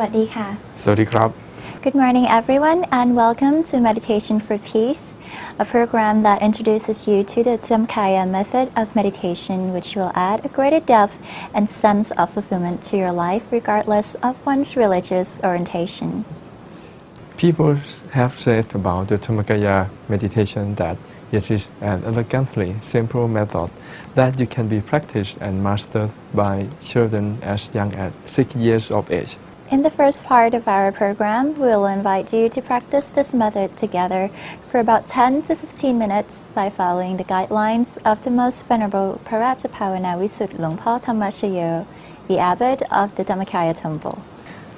วัสดีค่ะ สวัสดีครับ Good morning everyone and welcome to Meditation for Peace, a program that introduces you to the Dhammacaya method of meditation which will add a greater depth and sense of fulfillment to your life regardless of one's religious orientation. People have said about the Dhammacaya meditation that it is an elegantly simple method that you can be practiced and mastered by children as young as 6 years of age. In the first part of our program, we will invite you to practice this method together for about 10 to 15 minutes by following the guidelines of the Most Venerable Parajapavana Visuddha Lungpa Dhammachayo, the abbot of the Dhammacaya temple.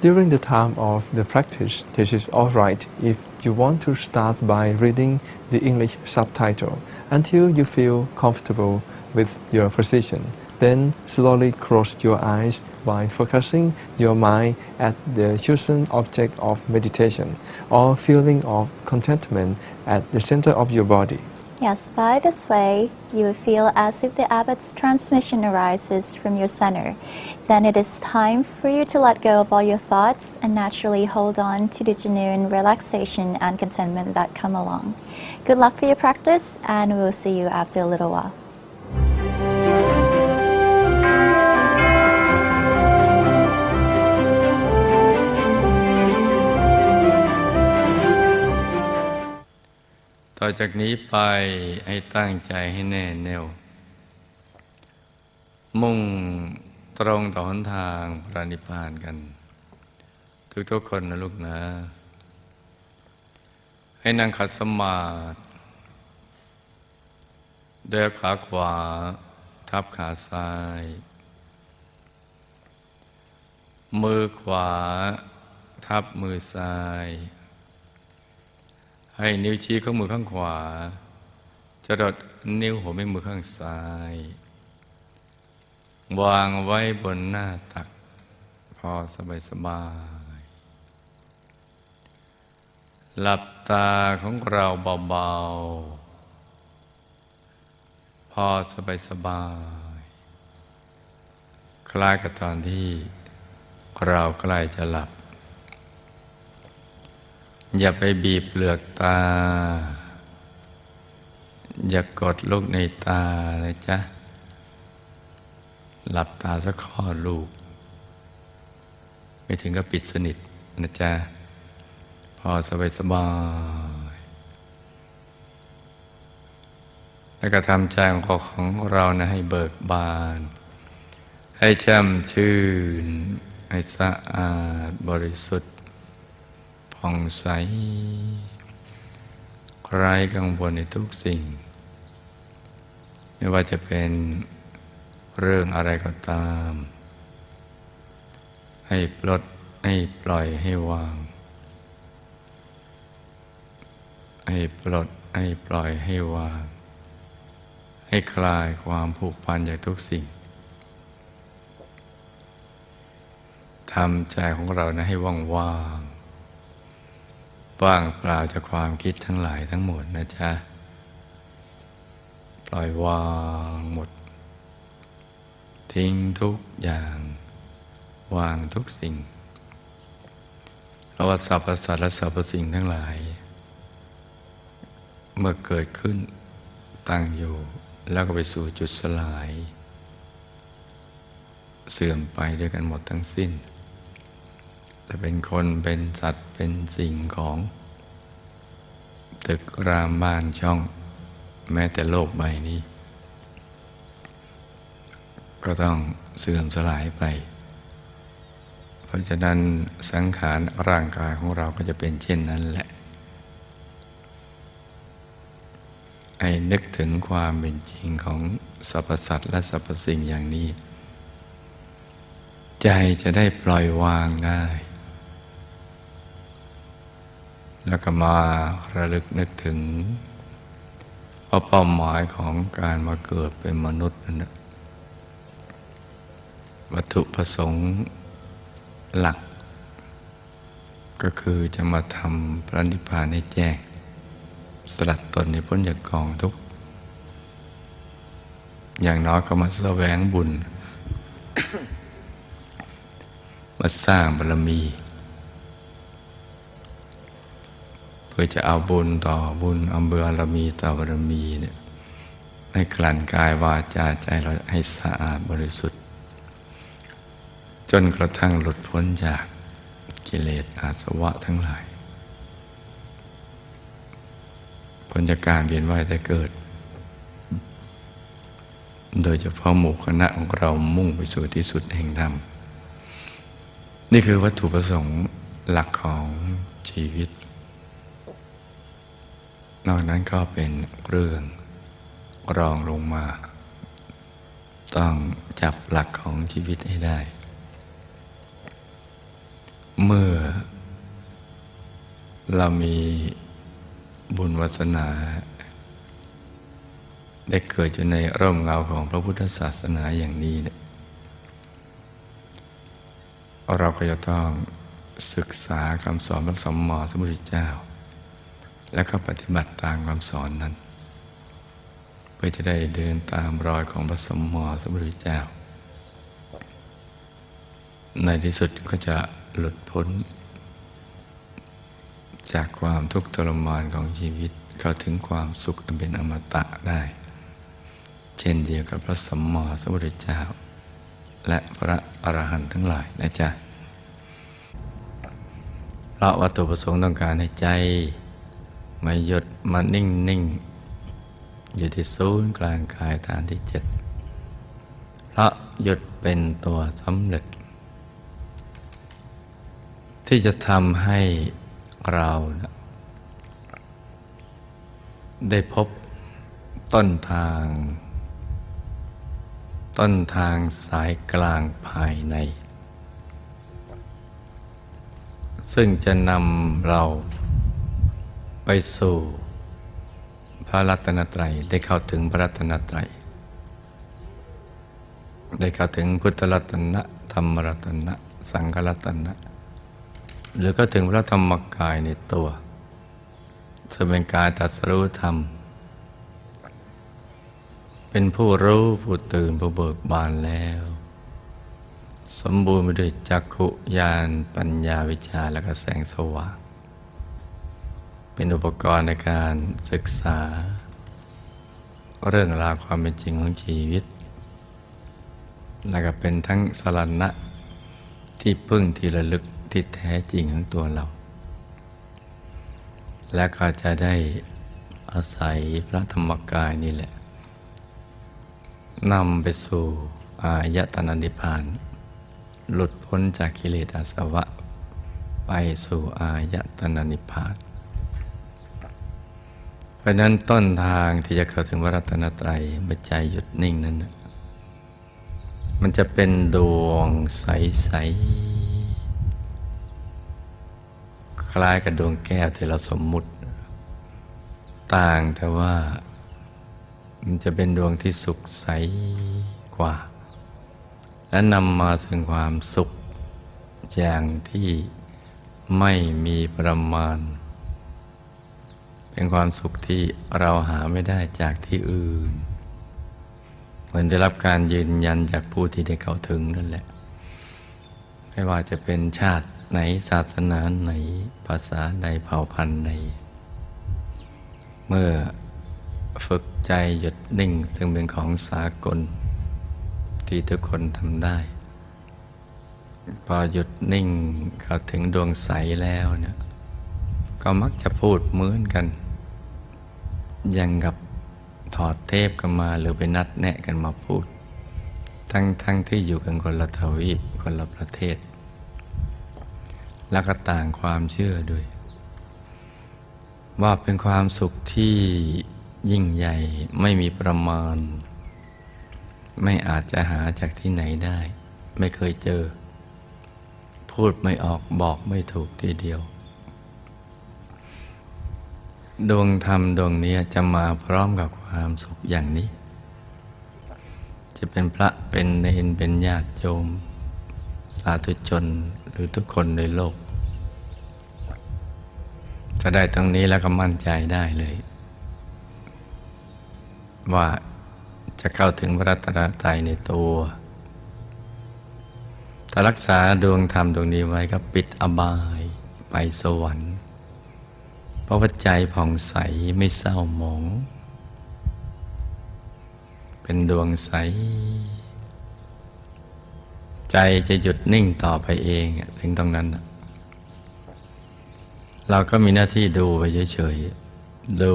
During the time of the practice, this is alright if you want to start by reading the English subtitle until you feel comfortable with your position. Then slowly close your eyes by focusing your mind at the chosen object of meditation or feeling of contentment at the center of your body. Yes, by this way, you will feel as if the abbot's transmission arises from your center. Then it is time for you to let go of all your thoughts and naturally hold on to the genuine relaxation and contentment that come along. Good luck for your practice, and we will see you after a little while.ต่อจากนี้ไปให้ตั้งใจให้แน่แน่วมุ่งตรงต่อหนทางพระนิพพานกันทุกคนนะลูกนะให้นั่งขัดสมาธิโดยขาขวาทับขาซ้ายมือขวาทับมือซ้ายให้นิ้วชี้ของมือข้างขวาจรดนิ้วหัวแม่มือข้างซ้ายวางไว้บนหน้าตักพอสบายหลับตาของเราเบาๆพอสบายคล้ายกับตอนที่เราใกล้จะหลับอย่าไปบีบเปลือกตาอย่ากดลูกในตานะจ๊ะหลับตาสักข้อลูกไม่ถึงกับปิดสนิทนะจ๊ะพอสบายแล้วก็ทำใจของเรานะให้เบิกบานให้แช่มชื่นให้สะอาดบริสุทธิ์ผ่องใสไร้กังวลในทุกสิ่งไม่ว่าจะเป็นเรื่องอะไรก็ตามให้ปลดให้ปล่อยให้วางให้ปลดให้ปล่อยให้วางให้คลายความผูกพันจากทุกสิ่งทำใจของเรานะให้ว่างว่างเปล่าจากความคิดทั้งหลายทั้งหมดนะจ๊ะปล่อยวางหมดทิ้งทุกอย่างวางทุกสิ่งเพราะว่าสรรพสัตว์และสรรพสิ่งทั้งหลายเมื่อเกิดขึ้นตั้งอยู่แล้วก็ไปสู่จุดสลายเสื่อมไปด้วยกันหมดทั้งสิ้นจะเป็นคนเป็นสัตว์เป็นสิ่งของตึกรามบ้านช่องแม้แต่โลกใบนี้ก็ต้องเสื่อมสลายไปเพราะฉะนั้นสังขารร่างกายของเราก็จะเป็นเช่นนั้นแหละให้นึกถึงความเป็นจริงของสรรพสัตว์และสรรพสิ่งอย่างนี้ใจจะได้ปล่อยวางได้แล้วก็มาระลึกนึกถึงว่าเป้าหมายของการมาเกิดเป็นมนุษย์นั้นนะวัตถุประสงค์หลักก็คือจะมาทำพระนิพพานให้แจ้งสลัดตนให้พ้นจากกองทุกข์อย่างน้อยก็มาแสวงบุญ มาสร้างบารมี พื่อจะเอาบุญต่อบุญเอาบารมีต่อบารมีเนี่ยให้กลั่นกายวาจาใจเราให้สะอาดบริสุทธิ์จนกระทั่งหลุดพ้นจากกิเลสอาสวะทั้งหลายพ้นจากการเวียนว่ายแต่เกิดโดยเฉพาะหมู่คณะของเรามุ่งไปสู่ที่สุดแห่งธรรมนี่คือวัตถุประสงค์หลักของชีวิตนอกนั้นก็เป็นเรื่องรองลงมาต้องจับหลักของชีวิตให้ได้เมื่อเรามีบุญวาสนาได้เกิดอยู่ในร่มเงาของพระพุทธศาสนาอย่างนี้เนี่ยเราก็จะต้องศึกษาคำสอนพระสัมมาสัมพุทธเจ้าและก็ปฏิบัติตามคำสอนนั้นเพื่อจะได้เดินตามรอยของพระสัมมาสัมพุทธเจ้าในที่สุดก็จะหลุดพ้นจากความทุกข์ทรมานของชีวิตเข้าถึงความสุขอันเป็นอมตะได้เช่นเดียวกับพระสัมมาสัมพุทธเจ้าและพระอรหันต์ทั้งหลายนะจ๊ะเพราะวัตถุประสงค์ต้องการให้ใจมาหยุดมานิ่งอยู่ที่ศูนย์กลางกายฐานที่ 7เพราะหยุดเป็นตัวสำเร็จที่จะทำให้เราได้พบต้นทางสายกลางภายในซึ่งจะนำเราไปสู่พระรัตนตรัยได้เข้าถึงพระรัตนตรัยได้เข้าถึงพุทธรัตนะธรรมรัตนะสังฆรัตนะหรือก็ถึงพระธรรมกายในตัวซึ่งเป็นกายตรัสรู้ธรรมเป็นผู้รู้ผู้ตื่นผู้เบิกบานแล้วสมบูรณ์ไปด้วยจักขุญาณปัญญาวิชชาและก็แสงสว่างเป็นอุปกรณ์ในการศึกษาเรื่องราวความเป็นจริงของชีวิตและก็เป็นทั้งสรณะที่พึ่งที่ระลึกที่แท้จริงของตัวเราและก็จะได้อาศัยพระธรรมกายนี่แหละนำไปสู่อายตนะนิพพานหลุดพ้นจากกิเลสอาสวะไปสู่อายตนะนิพพานเพราะนั้นต้นทางที่จะเข้าถึงพระรัตนตรัยเมื่อใจหยุดนิ่งนั้นมันจะเป็นดวงใสๆคล้ายกับดวงแก้วที่เราสมมุติต่างแต่ว่ามันจะเป็นดวงที่สุขใสกว่าและนำมาถึงความสุขอย่างที่ไม่มีประมาณเป็นความสุขที่เราหาไม่ได้จากที่อื่นเหมือนได้รับการยืนยันจากผู้ที่ได้เข้าถึงนั่นแหละไม่ว่าจะเป็นชาติไหนศาสนาไหนภาษาใดเผ่าพันธุ์ใดเมื่อฝึกใจหยุดนิ่งซึ่งเป็นของสากลที่ทุกคนทำได้พอหยุดนิ่งเข้าถึงดวงใสแล้วเนี่ยก็มักจะพูดเหมือนกันอย่างกับถอดเทปกันมาหรือไปนัดแนะกันมาพูดทั้งที่อยู่กันคนละทวีปคนละประเทศแล้วก็ต่างความเชื่อด้วยว่าเป็นความสุขที่ยิ่งใหญ่ไม่มีประมาณไม่อาจจะหาจากที่ไหนได้ไม่เคยเจอพูดไม่ออกบอกไม่ถูกทีเดียวดวงธรรมดวงนี้จะมาพร้อมกับความสุขอย่างนี้จะเป็นพระเป็นเณรเป็นญาติโยมสาธุชนหรือทุกคนในโลกถ้าได้ตรงนี้แล้วก็มั่นใจได้เลยว่าจะเข้าถึงพระรัตนตรัยในตัวถ้ารักษาดวงธรรมดวงนี้ไว้ก็ปิดอบายไปสวรรค์ไป ราะว่าใจผ่องใสไม่เศร้าหมองเป็นดวงใสใจจะหยุดนิ่งต่อไปเองถึงตรงนั้นเราก็มีหน้าที่ดูไปเฉยๆดู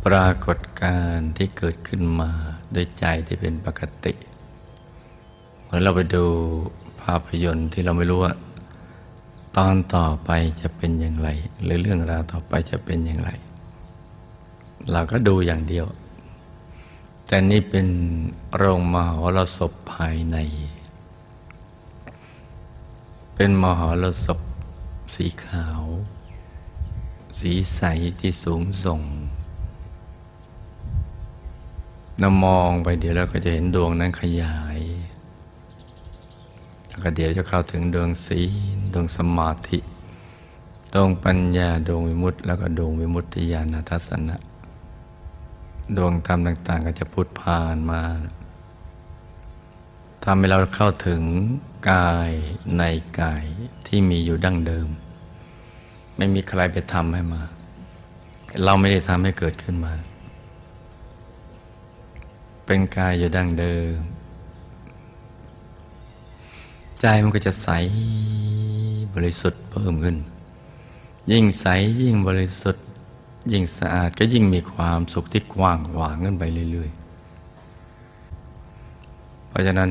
ปรากฏการณ์ที่เกิดขึ้นมาด้วยใจที่เป็นปกติเหมือนเราไปดูภาพยนตร์ที่เราไม่รู้ว่าตอนต่อไปจะเป็นอย่างไรหรือเรื่องราวต่อไปจะเป็นอย่างไรเราก็ดูอย่างเดียวแต่นี่เป็นโรงมหรสพภายในเป็นมหรสพสีขาวสีใสที่สูงส่งเรามองไปเดี๋ยวเราก็จะเห็นดวงนั้นขยายแล้วก็เดี๋ยวจะเข้าถึงดวงศีลดวงสมาธิดวงปัญญาดวงวิมุตติแล้วก็ดวงวิมุตติญาณทัศนะดวงธรรมต่างๆก็จะพุทธผ่านมาทำให้เราเข้าถึงกายในกายที่มีอยู่ดั้งเดิมไม่มีใครไปทำให้มาเราไม่ได้ทำให้เกิดขึ้นมาเป็นกายอยู่ดั้งเดิมใจมันก็จะใสบริสุทธิ์เพิ่มขึ้นยิ่งใสยิ่งบริสุทธิ์ยิ่งสะอาดก็ยิ่งมีความสุขที่กว้างขวางขึ้นไปเรื่อยๆเพราะฉะนั้น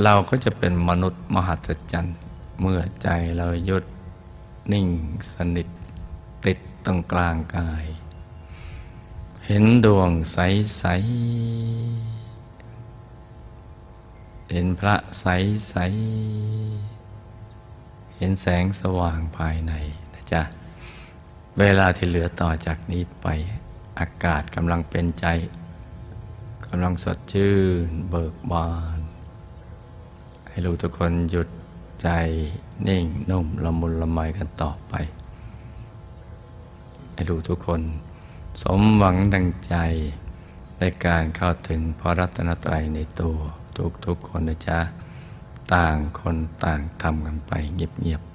เราก็จะเป็นมนุษย์มหัศจรรย์เมื่อใจเราหยุดนิ่งสนิทติดตรงกลางกายเห็นดวงใสๆเห็นพระใสๆเห็นแสงสว่างภายในนะจ๊ะเวลาที่เหลือต่อจากนี้ไปอากาศกำลังเป็นใจกำลังสดชื่นเบิกบานให้ลูกทุกคนหยุดใจนิ่งนุ่มละมุนละไมกันต่อไปให้ลูกทุกคนสมหวังดังใจในการเข้าถึงพระรัตนตรัยในตัวทุกคนนะจ๊ะต่างคนต่างทำกันไปเงียบๆ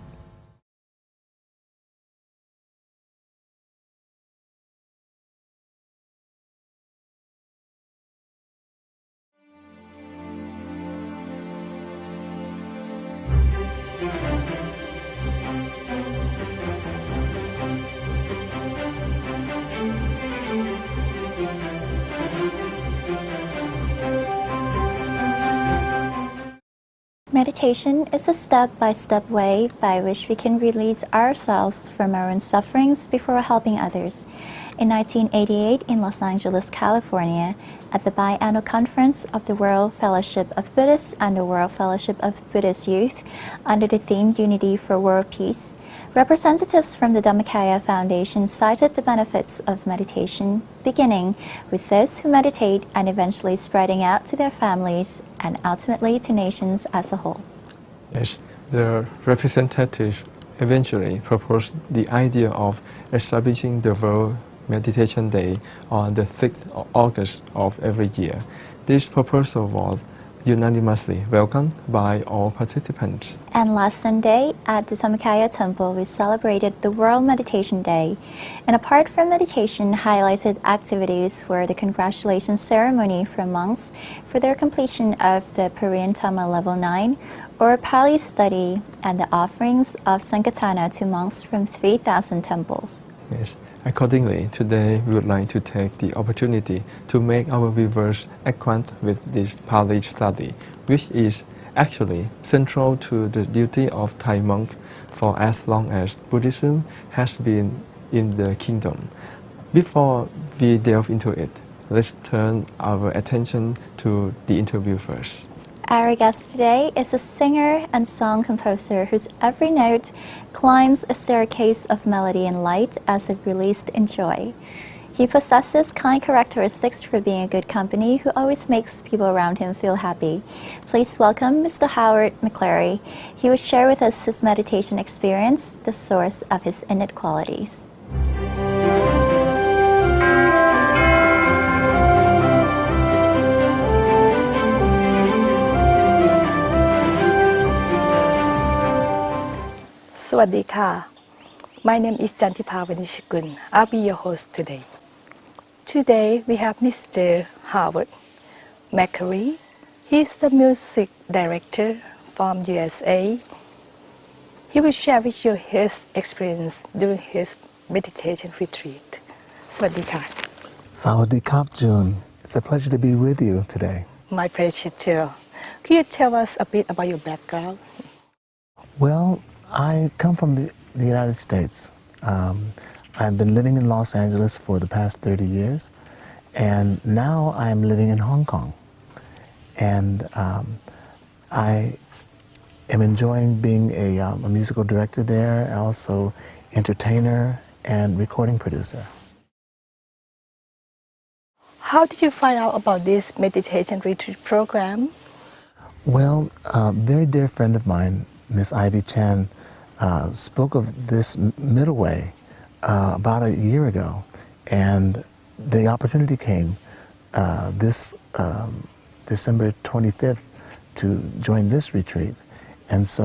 Meditation is a step-by-step way by which we can release ourselves from our own sufferings before helping others. In 1988, in Los Angeles, California, at the biannual conference of the World Fellowship of Buddhists and the World Fellowship of Buddhist Youth, under the theme Unity for World Peace, representatives from the Dhammakaya Foundation cited the benefits of meditation, beginning with those who meditate and eventually spreading out to their families and ultimately to nations as a whole. Yes, the representative eventually proposed the idea of establishing the World Meditation Day on the 6th of August of every year. This proposal was unanimously welcomed by all participants. And last Sunday at the Dhammakaya Temple, we celebrated the World Meditation Day. And apart from meditation, highlighted activities were the congratulations ceremony for monks for their completion of the Pariyantama Level 9, or Pali study, and the offerings of Sankirtana to monks from 3,000 temples. Yes. Accordingly, today we would like to take the opportunity to make our viewers acquainted with this Pali study, which is actually central to the duty of Thai monk for as long as Buddhism has been in the kingdom. Before we delve into it, let's turn our attention to the interview first. Our guest today is a singer and song composer whose every note climbs a staircase of melody and light as if released in joy. He possesses kind characteristics for being a good company who always makes people around him feel happy. Please welcome Mr. Howard McClary. He will share with us his meditation experience, the source of his innate qualities. Sawasdee ka. My name is MFP3160. I'll be your host today. Today we have Mr. Howard McCurry. He's the music director from USA. He will share with you his experience during his meditation retreat. สวัสดีค่ะ Sawadee Kap Jun. It's a pleasure to be with you today. My pleasure too. Can you tell us a bit about your background? Well, I come from the United States. I've been living in Los Angeles for the past 30 years, and now I'm living in Hong Kong. And I am enjoying being a musical director there, also entertainer and recording producer. How did you find out about this meditation retreat program? Well, a very dear friend of mine, Miss Ivy Chan, spoke of this middle way about a year ago, and the opportunity came this December 25th to join this retreat, and so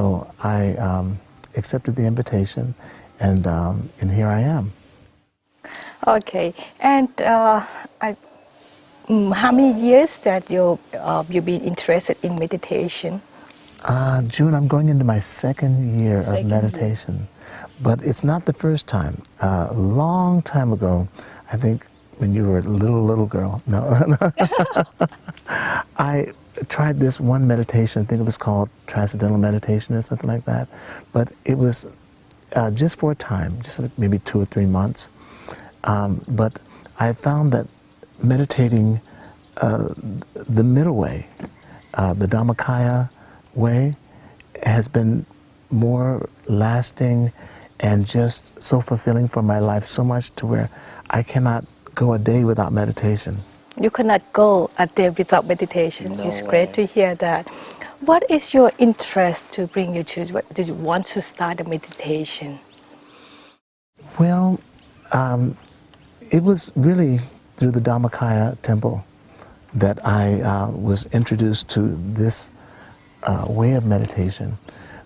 I accepted the invitation, and here I am. Okay, and how many years that you've been interested in meditation? June, I'm going into my second year of meditation, but it's not the first time. A long time ago, I think when you were a little girl, no, I tried this one meditation. I think it was called Transcendental Meditation or something like that, but it was just for a time, just maybe 2 or 3 months. But I found that meditating the middle way, the Dhammakaya way, has been more lasting and just so fulfilling for my life, so much to where I cannot go a day without meditation. You cannot go a day without meditation. No It's way. great to hear that. What is your interest to bring you to? What did you want to start a meditation? Well, it was really through the Dhammakaya temple that I was introduced to this way of meditation,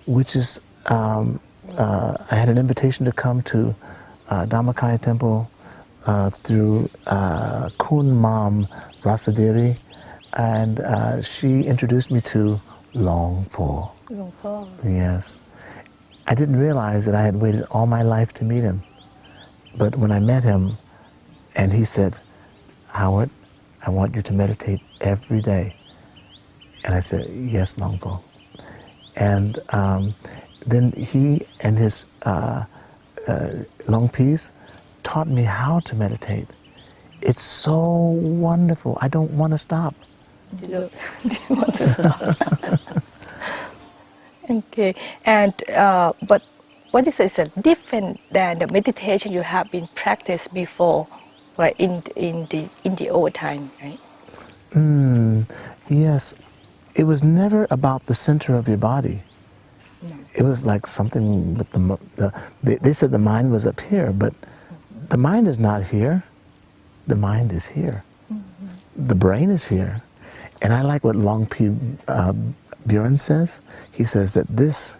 which is, I had an invitation to come to Dhammakaya temple through Kun Mam Rasaderi, and she introduced me to Long Po. Yes. I didn't realize that I had waited all my life to meet him. But when I met him, and he said, Howard, I want you to meditate every day. And I said, yes, Long Po. And then he and his Long Peas taught me how to meditate. It's so wonderful. I don't want to stop. Do you want to stop? Okay, and but what is it different than the meditation you have been practiced before, like in the old time, right? Yes, it was never about the center of your body. No. It was like something with they said the mind was up here, but the mind is not here. The mind is here. Mm-hmm. The brain is here. And I like what Long P. Bjorn says. He says that this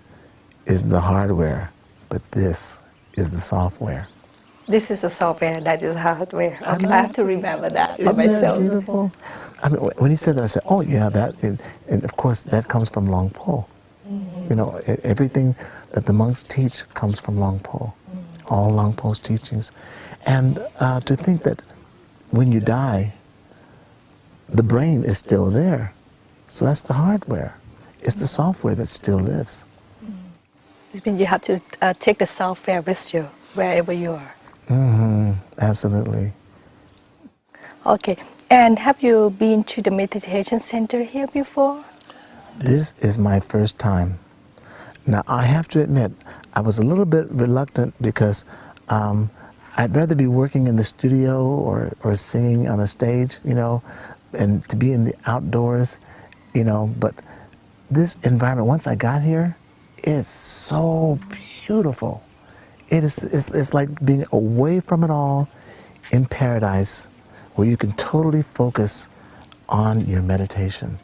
is the hardware, but this is the software. This is the software, that is hardware. Okay, I have to remember that for Isn't myself. that beautiful? I mean, when he said that, I said, oh yeah, that, and of course that comes from Long Po. Mm-hmm. You know, everything that the monks teach comes from Long Po, all Long Po's teachings. And to think that when you die, the brain is still there. So that's the hardware. It's the software that still lives. It means you have to take the software with you wherever you are. Mm-hmm. Absolutely. Okay, and have you been to the meditation center here before? This is my first time. Now, I have to admit, I was a little bit reluctant because I'd rather be working in the studio or singing on a stage, you know, and to be in the outdoors, you know, but this environment, once I got here, it's so beautiful. It's like being away from it all in paradise, where you can totally focus on your meditation.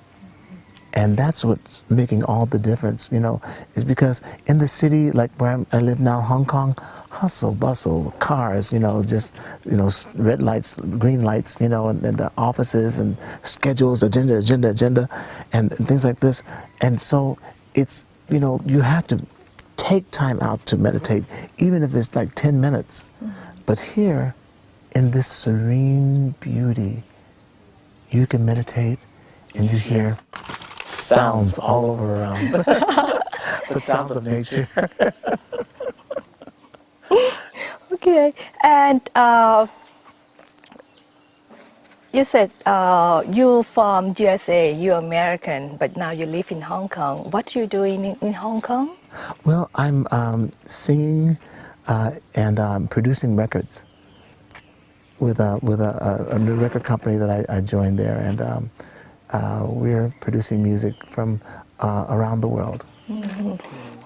And that's what's making all the difference, you know, is because in the city, like where I live now, Hong Kong, hustle, bustle, cars, you know, just, you know, red lights, green lights, you know, and the offices and schedules, agenda, and things like this. And so it's, you know, you have to take time out to meditate, even if it's like 10 minutes. But here, in this serene beauty, you can meditate and you hear sounds all over around. The sounds of nature. Okay, and you said you from USA, you're American, but now you live in Hong Kong. What are you doing in Hong Kong? Well, I'm singing and producing records with a new record company that I joined there, and we're producing music from around the world.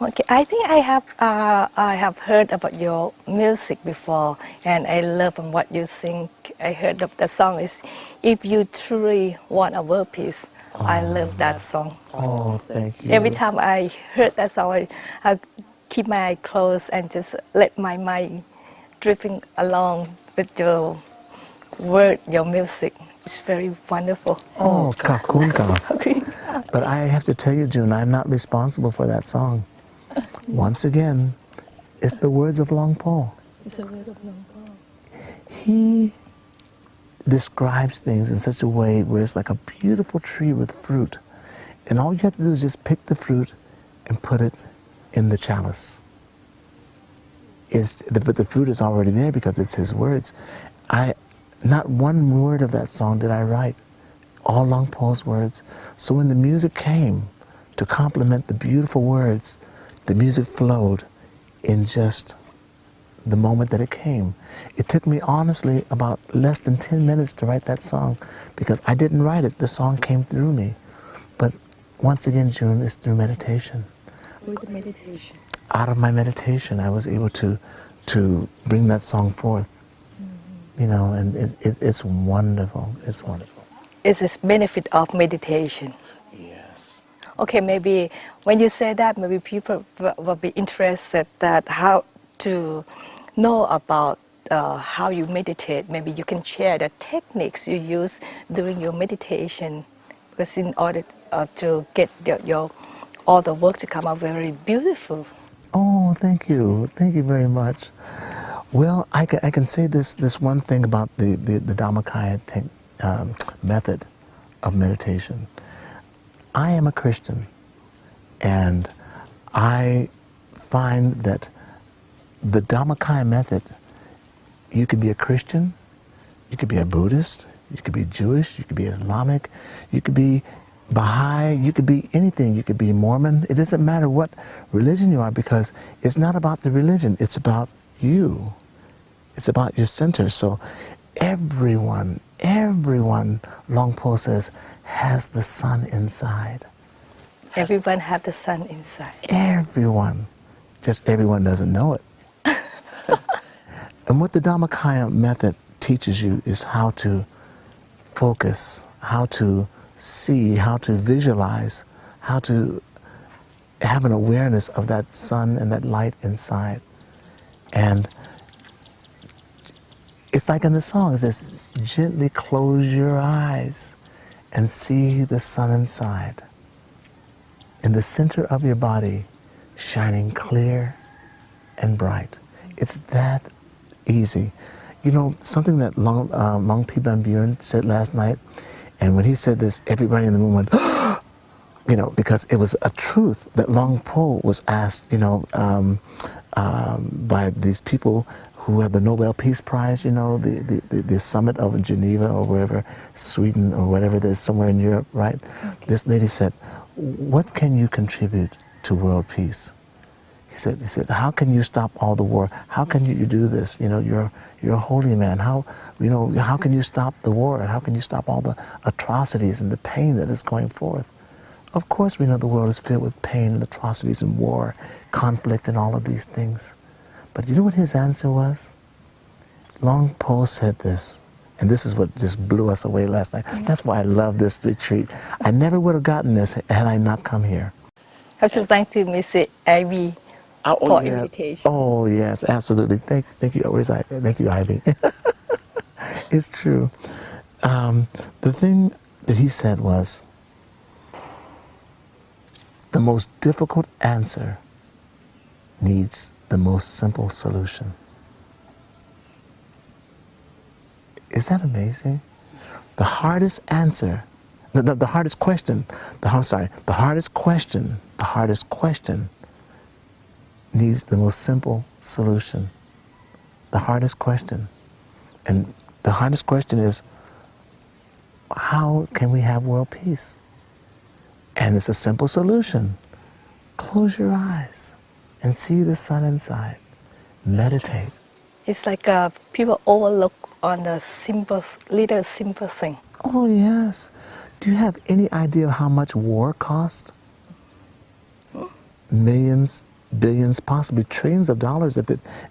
Okay, I think I have heard about your music before, and I love what you sing. I heard of the song is "If You Truly Want a World Peace." I love that song. Oh, thank you. Every time I heard that song, I keep my eyes closed and just let my mind drifting along with your word, your music. It's very wonderful. Oh, kakunka. Okay. But I have to tell you, June, I'm not responsible for that song. Once again, it's the words of Long Paul. It's a word of Long Paul. He describes things in such a way where it's like a beautiful tree with fruit. And all you have to do is just pick the fruit and put it in the chalice. But the fruit is already there because it's his words. Not one word of that song did I write. All Long Paul's words. So when the music came to complement the beautiful words, the music flowed in just the moment that it came. It took me honestly about less than 10 minutes to write that song because I didn't write it. The song came through me. But once again, June, it's through meditation. With meditation. Out of my meditation, I was able to bring that song forth. You know, and it's wonderful. It's wonderful. It's this benefit of meditation. Yes. Okay, maybe when you say that, maybe people will be interested that how to know about how you meditate. Maybe you can share the techniques you use during your meditation, because in order to get your all the work to come out very beautiful. Oh, thank you. Thank you very much. Well, I can say this one thing about the Dhammakaya method of meditation. I am a Christian, and I find that the Dhammakaya method, you can be a Christian, you could be a Buddhist, you could be Jewish, you could be Islamic, you could be Baha'i, you could be anything, you could be Mormon. It doesn't matter what religion you are, because it's not about the religion, it's about you. It's about your center. So everyone, Long Po says, has the sun inside. Everyone have the sun inside. Everyone. Just everyone doesn't know it. And what the Dhammakaya method teaches you is how to focus, how to see, how to visualize, how to have an awareness of that sun and that light inside. And it's like in the song, it says, gently close your eyes and see the sun inside. In the center of your body, shining clear and bright. It's that easy. You know, something that Long P. Van Buren said last night, and when he said this, everybody in the room went, you know, because it was a truth that Long Po was asked, you know, by these people who have the Nobel Peace Prize, you know, the summit of Geneva or wherever, Sweden or whatever it is, somewhere in Europe, right? Okay. This lady said, what can you contribute to world peace? He said, how can you stop all the war? How can you do this? You know, you're a holy man. How can you stop the war? How can you stop all the atrocities and the pain that is going forth? Of course we know the world is filled with pain and atrocities and war, conflict and all of these things. But you know what his answer was? Long Po said this, And this is what just blew us away last night. That's why I love this retreat. I never would have gotten this had I not come here. I have to thank you, Mr. Ivy, for yes. invitation. Oh, yes, absolutely. Thank you. Where's Ivy? Thank you, Ivy. It's true. The thing that he said was, the most difficult answer needs the most simple solution. Is that amazing? The hardest answer, the hardest question, the hardest question needs the most simple solution. The hardest question. And the hardest question is, how can we have world peace? And it's a simple solution. Close your eyes and see the sun inside. Meditate. It's like people overlook on the little simple thing. Oh, yes. Do you have any idea how much war costs? Millions, billions, possibly trillions of dollars,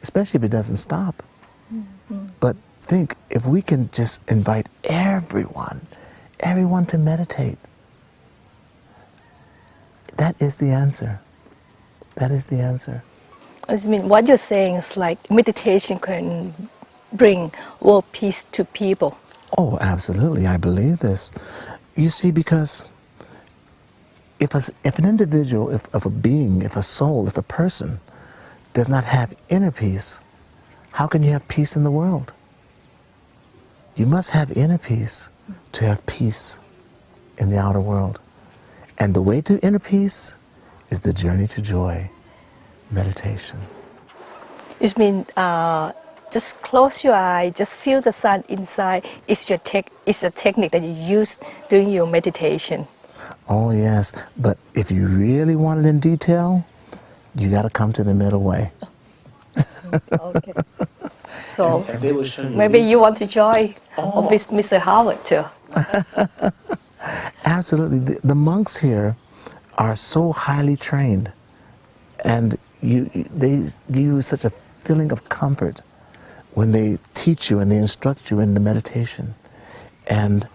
especially if it doesn't stop. But think, if we can just invite everyone to meditate, that is the answer. That is the answer. I mean, what you're saying is like meditation can bring world peace to people. Oh, absolutely. I believe this. You see, because if an individual, if a being, if a soul, if a person does not have inner peace, how can you have peace in the world? You must have inner peace to have peace in the outer world. And the way to inner peace is the journey to joy, meditation. It means just close your eye, just feel the sun inside. It's a technique that you use during your meditation. Oh, yes. But if you really want it in detail, you got to come to the middle way. Okay. So And they will show you maybe you want to join with Mr. Howard too. Absolutely. The monks here are so highly trained, and they give you such a feeling of comfort when they teach you and they instruct you in the meditation. And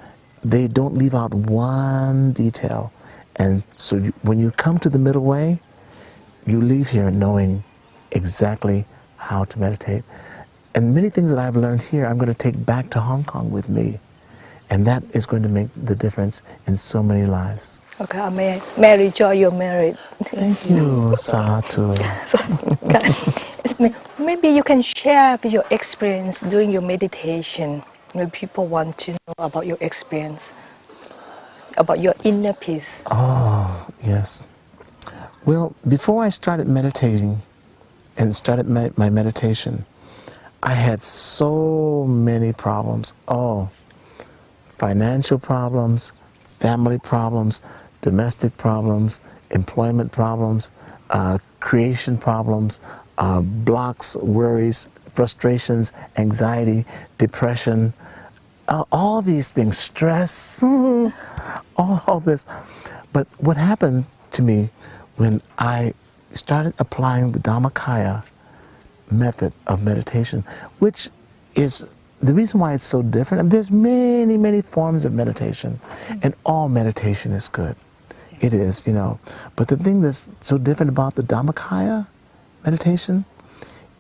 they don't leave out one detail. And so when you come to the middle way, you leave here knowing exactly how to meditate. And many things that I've learned here, I'm going to take back to Hong Kong with me. And that is going to make the difference in so many lives. Okay, may enjoy your marriage. Thank you, Satu. Maybe you can share with your experience during your meditation. Maybe people want to know about your experience, about your inner peace. Oh, yes. Well, before I started meditating and started my meditation, I had so many problems. Oh, financial problems, family problems, domestic problems, employment problems, creation problems, blocks, worries, frustrations, anxiety, depression, all these things, stress, all this. But what happened to me when I started applying the Dhammakaya method of meditation, which is the reason why it's so different, and there's many, many forms of meditation, and all meditation is good. It is, you know. But the thing that's so different about the Dhammakaya meditation,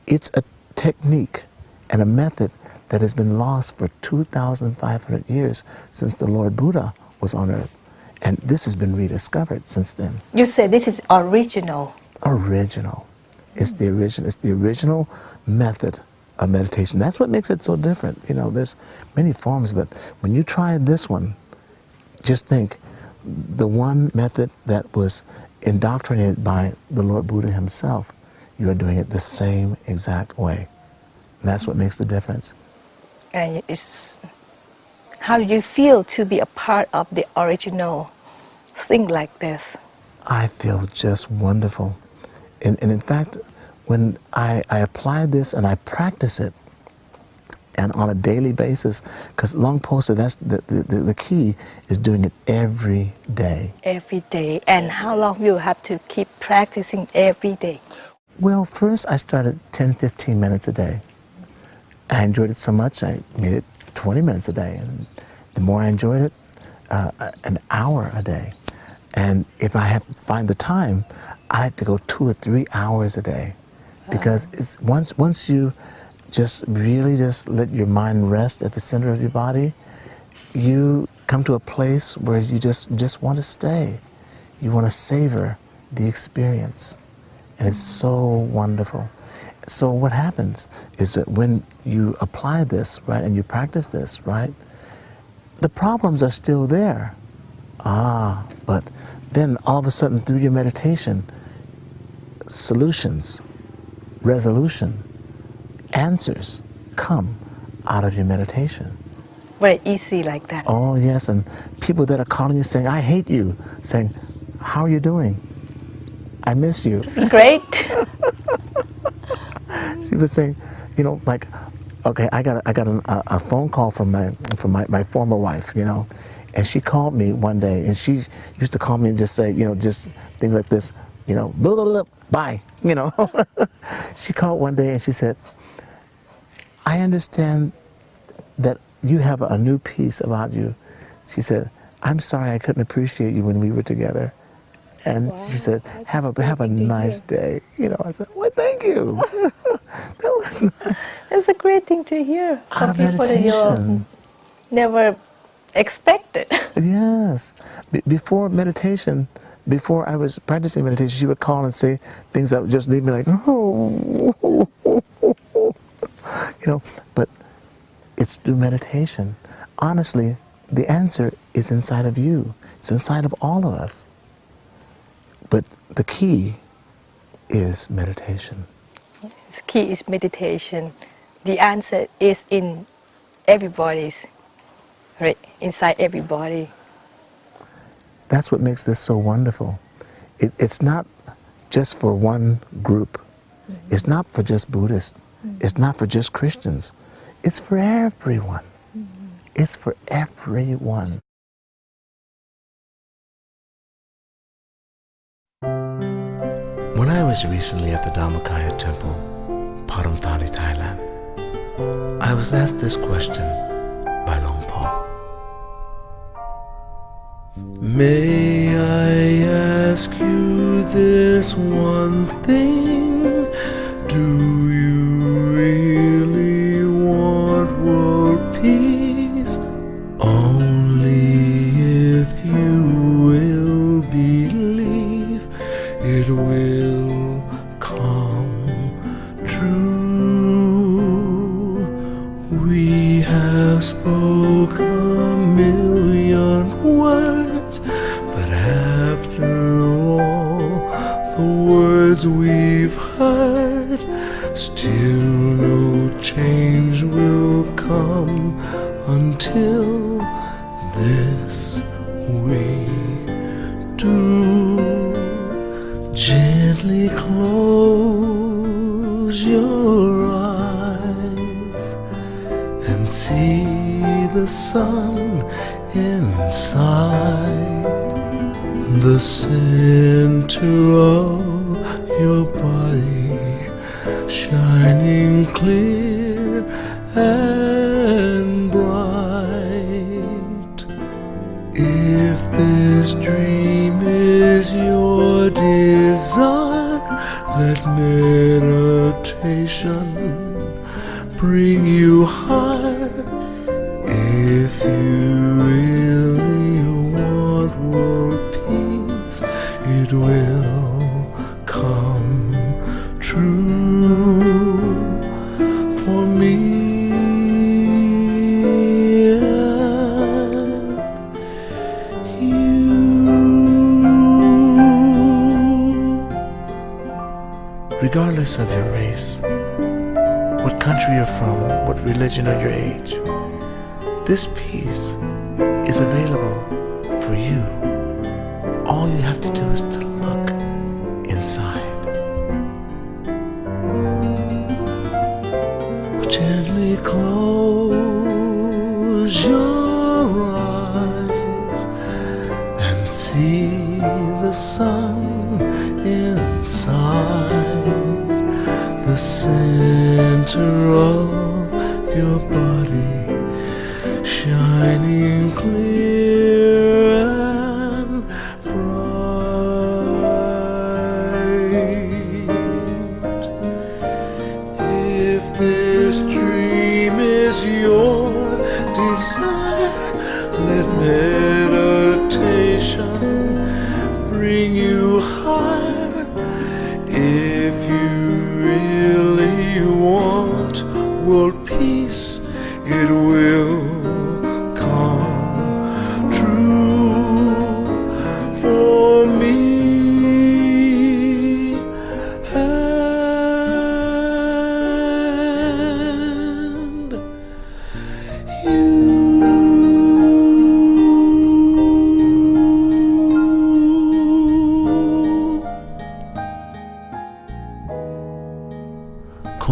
it's a technique and a method that has been lost for 2,500 years since the Lord Buddha was on earth. And this has been rediscovered since then. You said this is original. Original. It's the original method of meditation. That's what makes it so different. You know, there's many forms, but when you try this one, just think, the one method that was indoctrinated by the Lord Buddha himself, you are doing it the same exact way. And that's what makes the difference. And it's how do you feel to be a part of the original thing like this? I feel just wonderful. And in fact, when I apply this and I practice it, and on a daily basis, because Long Po said that's the key is doing it every day. Every day. And how long you have to keep practicing every day? Well, first I started 10, 15 minutes a day. I enjoyed it so much, I made it 20 minutes a day. And the more I enjoyed it, an hour a day. And if I have to find the time, I like to go 2 or 3 hours a day. Because it's once you just really just let your mind rest at the center of your body, you come to a place where you just want to stay. You want to savor the experience. And it's so wonderful. So what happens is that when you apply this, right, and you practice this, right, the problems are still there. But then all of a sudden through your meditation, solutions, resolution, answers come out of your meditation. Very easy like that. Oh yes, and people that are calling you saying, I hate you, saying, how are you doing? I miss you. It's great. She was saying, you know, like, okay, I got a phone call from my former wife, you know, and she called me one day, and she used to call me and just say, you know, just things like this, you know, blah, blah, blah, bye, you know. She called one day and she said, I understand that you have a new piece about you. She said, I'm sorry I couldn't appreciate you when we were together. And she said, have a nice day. You know, I said, well, thank you. That was nice. It's a great thing to hear Out from of people that you meditation. never expected. Yes. Before meditation, before I was practicing meditation, she would call and say things that would just leave me like, oh. You know, but it's through meditation. Honestly, the answer is inside of you. It's inside of all of us. But the key is meditation. The key is meditation. The answer is in everybody's, right, inside everybody. That's what makes this so wonderful. It's not just for one group. Mm-hmm. It's not for just Buddhists. Mm-hmm. It's not for just Christians. It's for everyone. Mm-hmm. It's for everyone. When I was recently at the Dhammakaya temple, Paramthani, Thailand, I was asked this question by Long Po. May I ask you this one thing? Do you really want world peace? Only if you will believe it will come true. We have spoken a million words, but after all the words we've heard, still no change will come until this we do. Gently close your eyes and see the sun inside the center of your body, shining clear and bright. If this dream is your desire, let meditation bring you higher. If you really want world peace, it will come true for me and you. Regardless of your race, what country you're from, what religion or your age, this peace is available for you. All you have to do is to look inside. Gently close your eyes and see the sun inside the center of your body,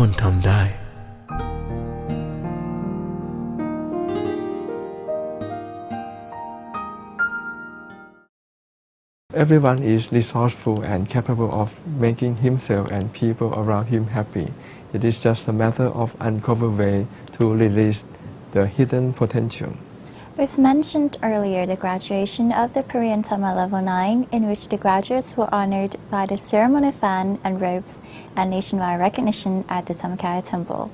คนทำได้ Everyone is resourceful and capable of making himself and people around him happy. It is just a matter of uncover way to release the hidden potential. We've mentioned earlier the graduation of the Korean Dhamma Level 9, in which the graduates were honored by the ceremony fan and robes and nationwide recognition at the Dhammakaya Temple.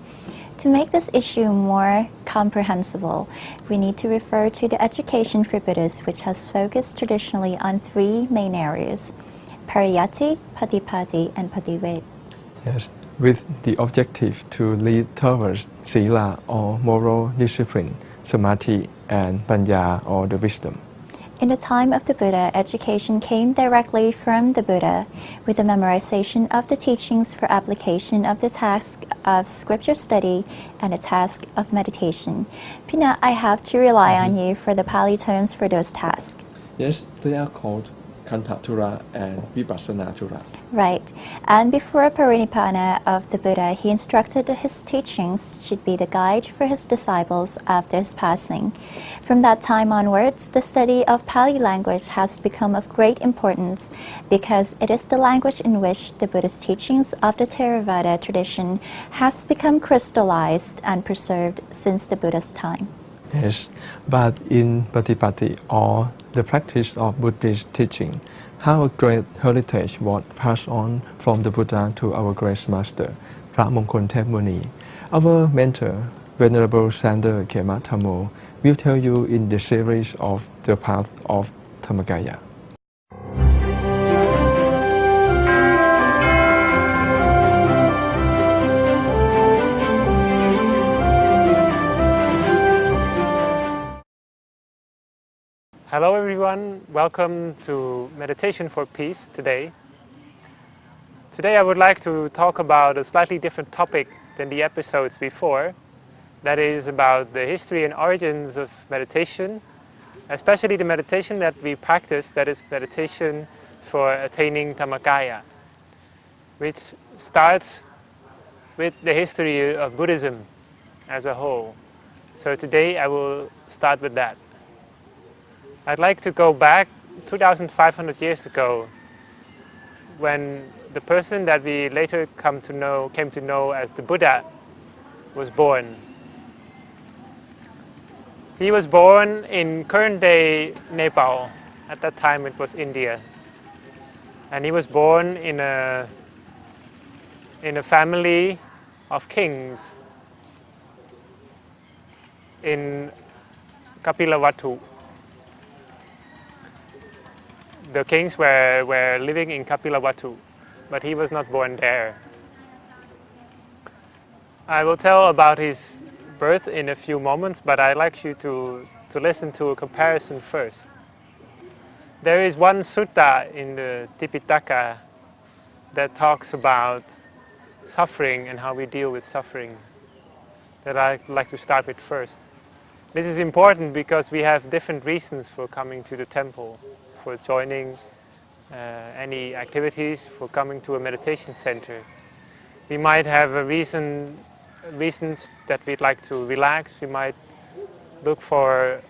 To make this issue more comprehensible, we need to refer to the education for Buddhists, which has focused traditionally on three main areas: pariyatti, patipatti, and pativet. Yes, with the objective to lead towards sila or moral discipline, samadhi, and panya or the wisdom. In the time of the Buddha, education came directly from the Buddha with the memorization of the teachings for application of the task of scripture study and the task of meditation. Pina, I have to rely on you for the Pali terms for those tasks. Yes, they are called Kanthatura and Vipassanatura. Right. And before Parinibbana of the Buddha, he instructed that his teachings should be the guide for his disciples after his passing. From that time onwards, the study of Pali language has become of great importance because it is the language in which the Buddhist teachings of the Theravada tradition has become crystallized and preserved since the Buddha's time. Yes, but in Patipatti or the practice of Buddhist teaching, how a great heritage was passed on from the Buddha to our great master, พระมงคลเทพมุนี. Our mentor, Venerable Sander Khemathamo, will tell you in the series of the path of Dhammakaya. Hello everyone, welcome to Meditation for Peace today. Today I would like to talk about a slightly different topic than the episodes before. That is about the history and origins of meditation, especially the meditation that we practice, that is meditation for attaining Dhammakaya, which starts with the history of Buddhism as a whole. So today I will start with that. I'd like to go back 2,500 years ago when the person that we later came to know as the Buddha was born. He was born in current-day Nepal. At that time it was India. And he was born in a family of kings in Kapilavatthu. The kings were living in Kapilavatthu, but he was not born there. I will tell about his birth in a few moments, but I'd like you to listen to a comparison first. There is one sutta in the Tipitaka that talks about suffering and how we deal with suffering that I'd like to start with first. This is important because we have different reasons for coming to the temple, for joining any activities, for coming to a meditation center. We might have reasons that we'd like to relax. We might look for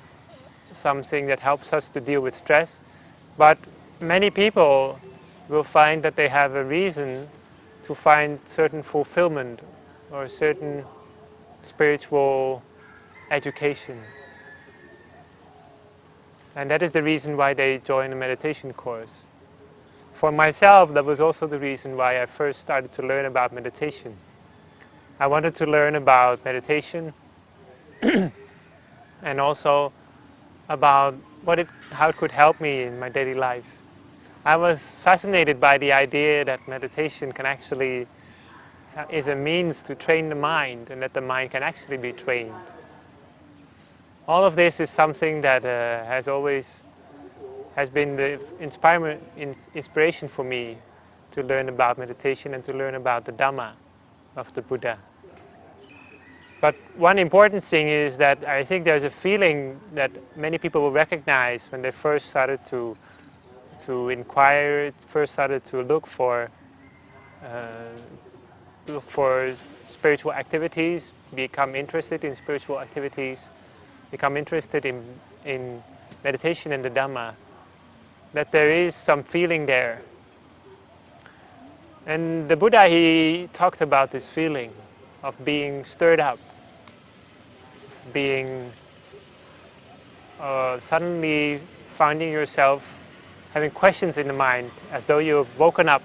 something that helps us to deal with stress. But many people will find that they have a reason to find certain fulfillment or certain spiritual education. And that is the reason why they join a meditation course. For myself, that was also the reason why I first started to learn about meditation. I wanted to learn about meditation and also about how it could help me in my daily life. I was fascinated by the idea that meditation can actually is a means to train the mind and that the mind can actually be trained. All of this is something that has been the inspiration for me to learn about meditation and to learn about the Dhamma of the Buddha. But one important thing is that I think there's a feeling that many people will recognize when they first started to inquire, first started to look for spiritual activities, become interested in spiritual activities, become interested in meditation and the Dhamma, that there is some feeling there. And the Buddha, he talked about this feeling of being stirred up, being suddenly finding yourself having questions in the mind, as though you've woken up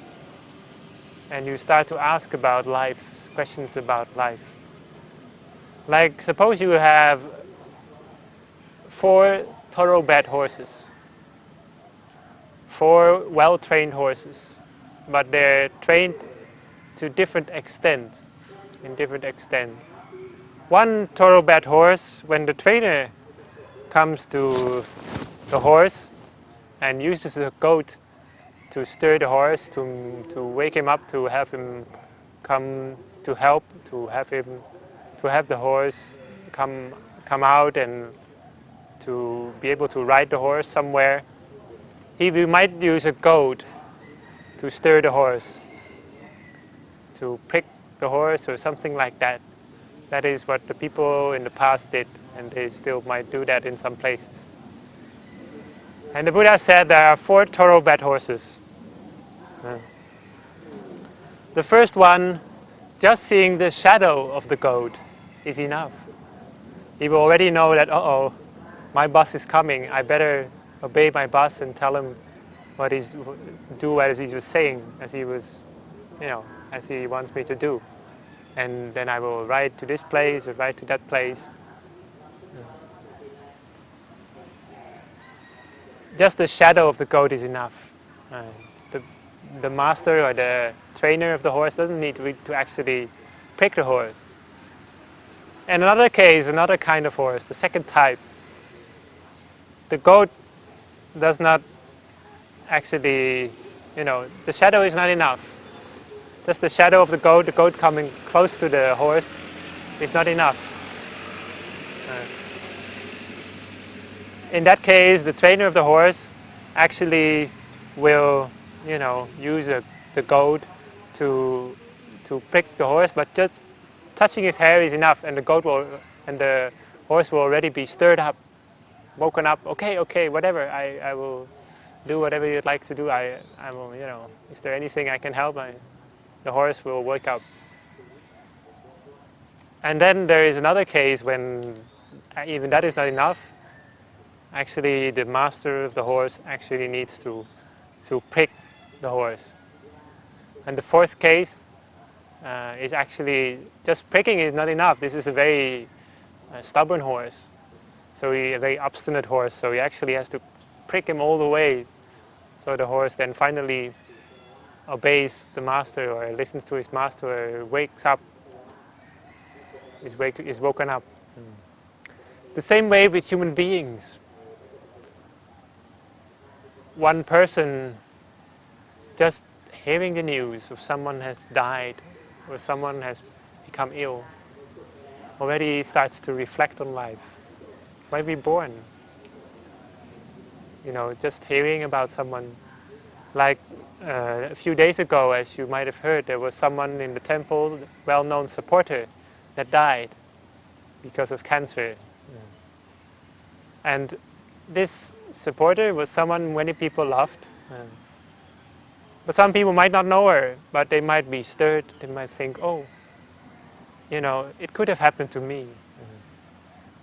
and you start to ask about life, questions about life. Like, suppose you have 4 thoroughbred horses, 4 well-trained horses, but they're trained to different extent, One thoroughbred horse, when the trainer comes to the horse and uses the goat to stir the horse, to wake him up, to have him come to help, to have the horse come out and to be able to ride the horse somewhere. He might use a goad to stir the horse, to prick the horse or something like that. That is what the people in the past did, and they still might do that in some places. And the Buddha said there are 4 thoroughbred horses. The first one, just seeing the shadow of the goat is enough. He will already know that, uh-oh, my boss is coming, I better obey my boss and tell him do as he was saying, as he wants me to do. And then I will ride to this place or ride to that place. Just the shadow of the goat is enough. The master or the trainer of the horse doesn't need to actually prick the horse. And another case, another kind of horse, the second type, the goat does not actually, the shadow is not enough. Just the shadow of the goat coming close to the horse is not enough. In that case, the trainer of the horse actually will, use the goad to prick the horse, but just touching his hair is enough, and the horse will already be stirred up, woken up. Okay, whatever. I will do whatever you'd like to do. I will, is there anything I can help? The horse will wake up. And then there is another case when even that is not enough. Actually, the master of the horse actually needs to prick the horse. And the fourth case is actually just pricking is not enough. This is a very stubborn horse, a very obstinate horse. So he actually has to prick him all the way. So the horse then finally obeys the master or listens to his master or wakes up, is woken up. The same way with human beings. One person just hearing the news of someone has died or someone has become ill already starts to reflect on life. Why we born? Just hearing about someone. Like a few days ago, as you might have heard, there was someone in the temple, well-known supporter, that died because of cancer. And this supporter was someone many people loved. But some people might not know her, but they might be stirred. They might think, oh, it could have happened to me.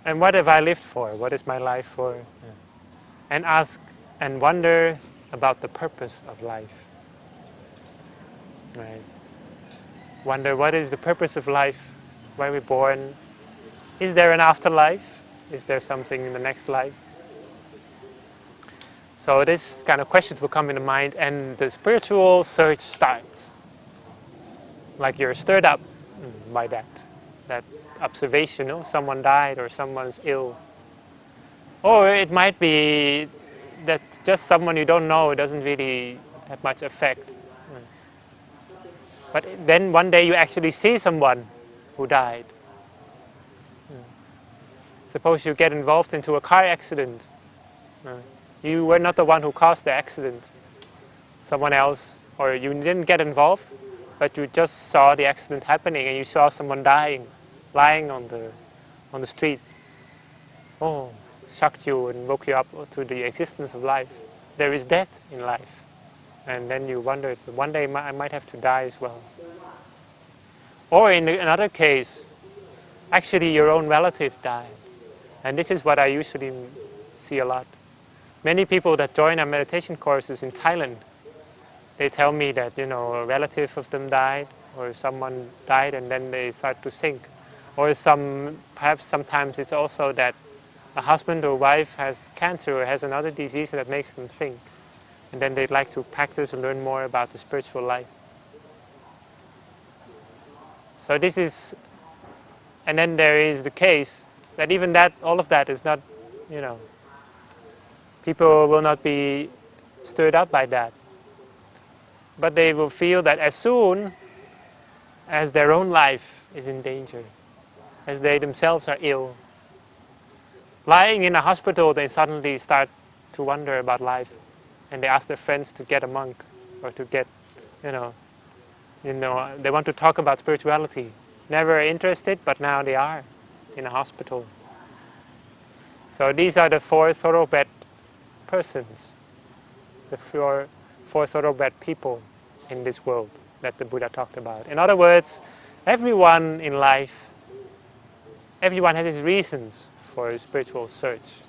And what have I lived for? What is my life for? And ask and wonder about the purpose of life. Right? Wonder what is the purpose of life? Why we're born? Is there an afterlife? Is there something in the next life? So this kind of questions will come in the mind, and the spiritual search starts. Like you're stirred up by that observation. Someone died or someone's ill. Or it might be that just someone you don't know doesn't really have much effect. But then one day you actually see someone who died. Suppose you get involved into a car accident. You were not the one who caused the accident. Someone else, or you didn't get involved, but you just saw the accident happening and you saw someone dying, lying on the street. Oh, shocked you and woke you up to the existence of life. There is death in life. And then you wondered, one day I might have to die as well. Or in another case, actually your own relative died. And this is what I usually see a lot. Many people that join our meditation courses in Thailand, they tell me that, a relative of them died, or someone died and then they start to sink. Or perhaps sometimes it's also that a husband or wife has cancer or has another disease that makes them think. And then they'd like to practice and learn more about the spiritual life. So this is, and then there is the case that even that, all of that is not, people will not be stirred up by that. But they will feel that as soon as their own life is in danger, as they themselves are ill, lying in a hospital, they suddenly start to wonder about life. And they ask their friends to get a monk or to get, they want to talk about spirituality. Never interested, but now they are in a hospital. So these are the four thoroughbred persons, the four thoroughbred people in this world that the Buddha talked about. In other words, everyone in life, everyone has his reasons for a spiritual search.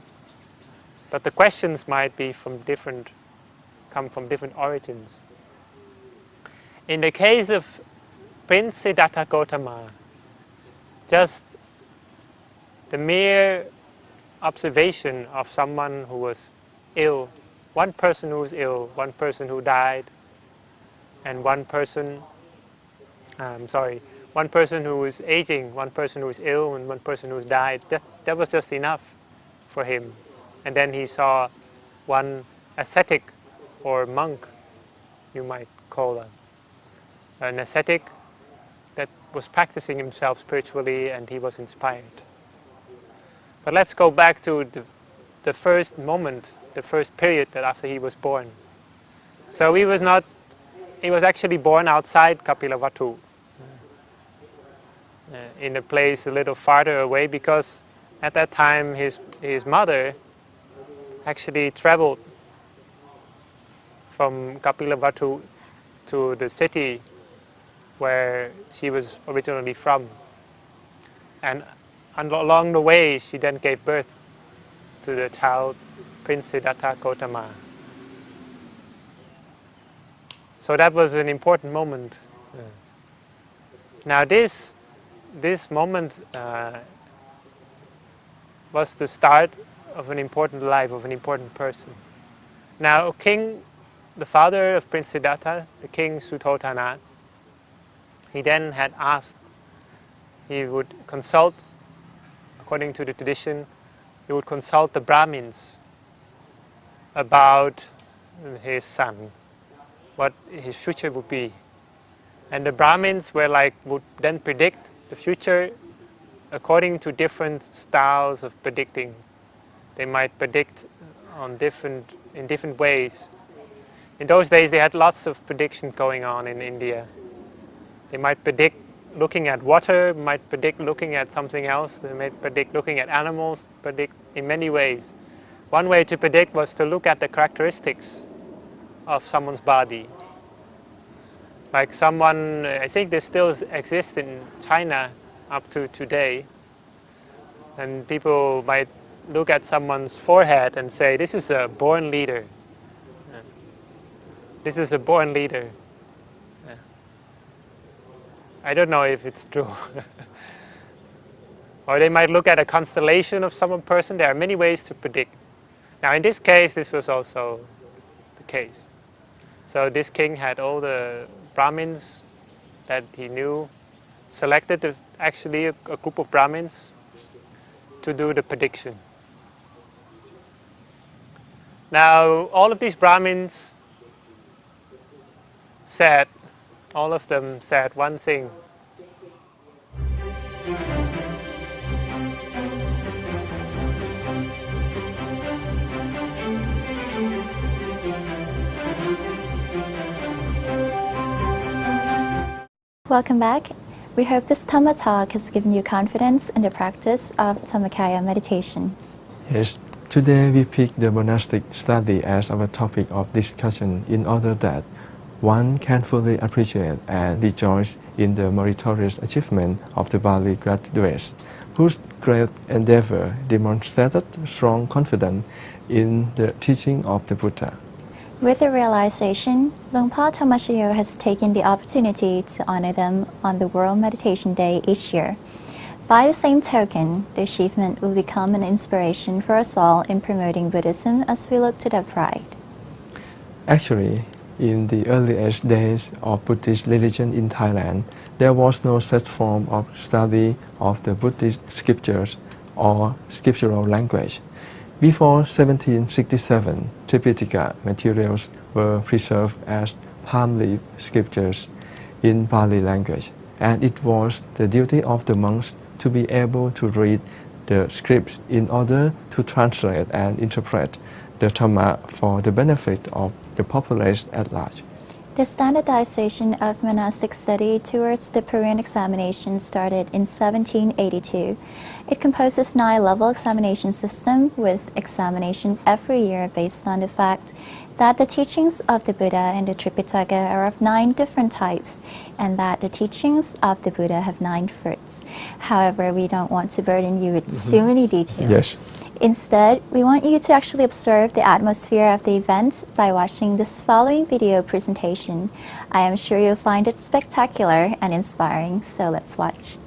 But the questions might be come from different origins. In the case of Prince Siddhartha Gautama, just the mere observation of someone who was ill, one person who was ill, one person who died, and one person who was aging, one person who was ill, and one person who died, that was just enough for him. And then he saw one ascetic or monk, you might call an ascetic that was practicing himself spiritually, and he was inspired. But let's go back to the first moment, the first period that after he was born. So he was actually born outside Kapilavatthu, in a place a little farther away, because at that time his mother actually traveled from Kapilavatthu to the city where she was originally from. And along the way, she then gave birth to the child, Prince Siddhartha Gautama. So that was an important moment. Now this moment was the start of an important life, of an important person. Now the father of Prince Siddhartha, the king Suttotana, he then had asked, he would consult, according to the tradition, he would consult the Brahmins about his son, what his future would be. And the Brahmins would then predict the future according to different styles of predicting. They might predict in different ways. In those days they had lots of prediction going on in India. They might predict looking at water, might predict looking at something else, they might predict looking at animals, predict in many ways. One way to predict was to look at the characteristics of someone's body. Like someone, I think this still exists in China up to today, and people might look at someone's forehead and say, this is a born leader. This is a born leader. I don't know if it's true. Or they might look at a constellation of some person. There are many ways to predict. Now in this case, this was also the case. So this king had all the Brahmins that he knew, selected actually a group of Brahmins to do the prediction. Now all of these Brahmins all of them said one thing. Welcome back. We hope this Dhamma talk has given you confidence in the practice of Dhammakaya meditation. Yes, today we pick the monastic study as our topic of discussion in order that one can fully appreciate and rejoice in the meritorious achievement of the Bali graduates, whose great endeavor demonstrated strong confidence in the teaching of the Buddha. With the realization, Luang Por Tamashayo has taken the opportunity to honor them on the World Meditation Day each year. By the same token, the achievement will become an inspiration for us all in promoting Buddhism as we look to their pride. Actually, in the earliest days of Buddhist religion in Thailand, there was no such form of study of the Buddhist scriptures or scriptural language. Before 1767, Tripitaka materials were preserved as palm leaf scriptures in Pali language, and it was the duty of the monks to be able to read the scripts in order to translate and interpret the Dhamma for the benefit of the populace at large. The standardization of monastic study towards the Purine examination started in 1782. It composes 9-level examination system with examination every year based on the fact that the teachings of the Buddha and the Tripitaka are of 9 different types and that the teachings of the Buddha have 9 fruits. However, we don't want to burden you with too many details. Yes. Instead, we want you to actually observe the atmosphere of the event by watching this following video presentation. I am sure you'll find it spectacular and inspiring, so let's watch.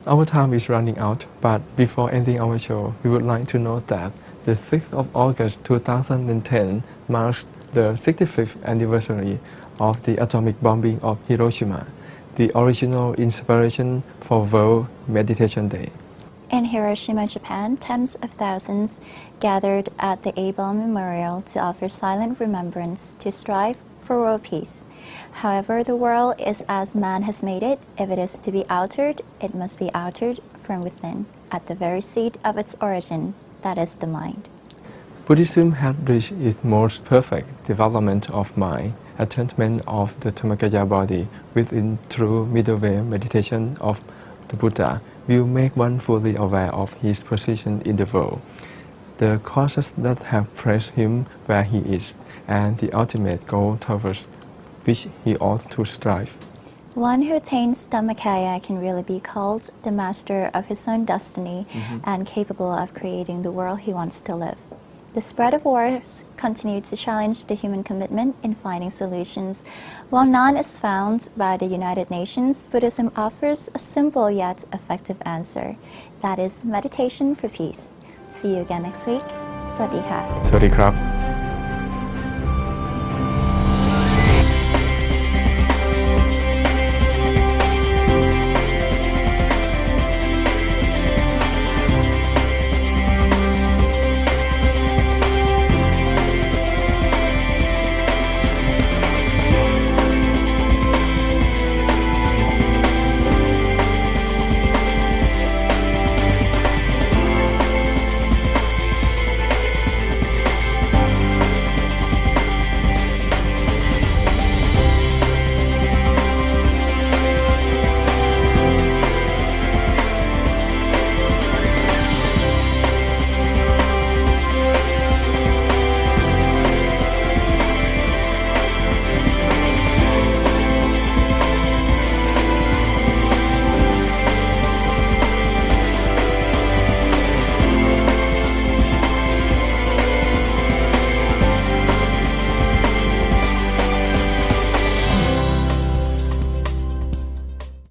Our time is running out, but before ending our show, we would like to note that the 6th of August 2010 marks the 65th anniversary of the atomic bombing of Hiroshima, the original inspiration for World Meditation Day. In Hiroshima, Japan, tens of thousands gathered at the A-bomb memorial to offer silent remembrance to strive for world peace. However, the world is as man has made it. If it is to be altered, it must be altered from within, at the very seat of its origin, that is the mind. Buddhism has reached its most perfect development of mind, attainment of the Dhammakaya body within true middle way meditation of the Buddha will make one fully aware of his position in the world, the causes that have placed him where he is, and the ultimate goal towards which he ought to strive. One who attains Dhammakaya can really be called the master of his own destiny and capable of creating the world he wants to live. The spread of wars continue to challenge the human commitment in finding solutions. While none is found by the United Nations, Buddhism offers a simple yet effective answer. That is meditation for peace. See you again next week. สวัสดีค่ะ สวัสดีครับ